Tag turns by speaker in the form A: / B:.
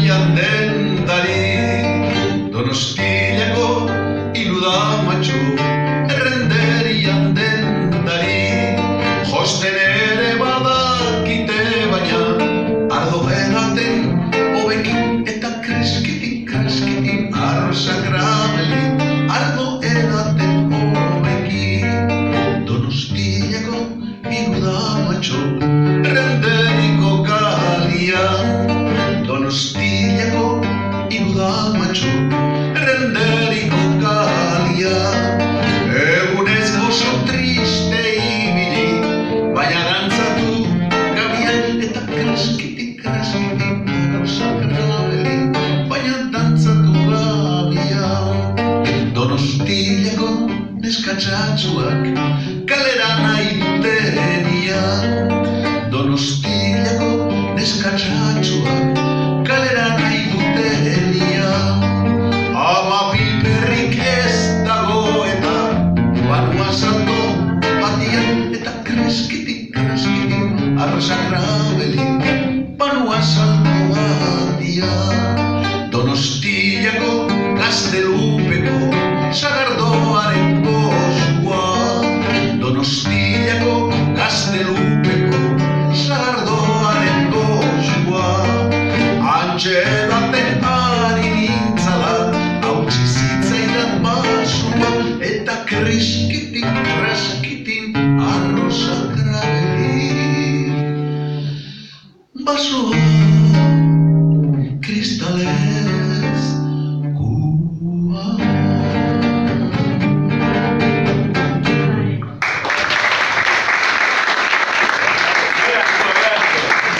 A: jandendari, Donostiako irudamatxo, errenderi jandendari, josten ere badakite baina, ardo edaten hobekin eta kreskitin, kreskitin, arrosak grabelin, ardo edaten hobekin. Donostiako irudamatxo, errenderiko kalian, Donostiako irudamatxo, errenderiko kalian, egunez oso triste ibili, baina dantzatu gabian eta kreskitik, kreskitik, arrosak grabelin, baina dantzatu gabian. Donostiako neskatxatxuak kalera nahi dutenian, Donostiako neskatxatxuak kalera nahi dutenian. Ama piperrik ez dago eta banua salto batian eta kreskitik, kreskitik, arrosak grabelin, banua salto batian. Donostiako gaztelupeko sagardoaren goxua, Donostiako gaztelupeko sagardoaren goxua, antxe edaten ari nintzala, hautsi zitzaidan basua, eta kreskitik, kreskitin, arrosak grabelin, basua.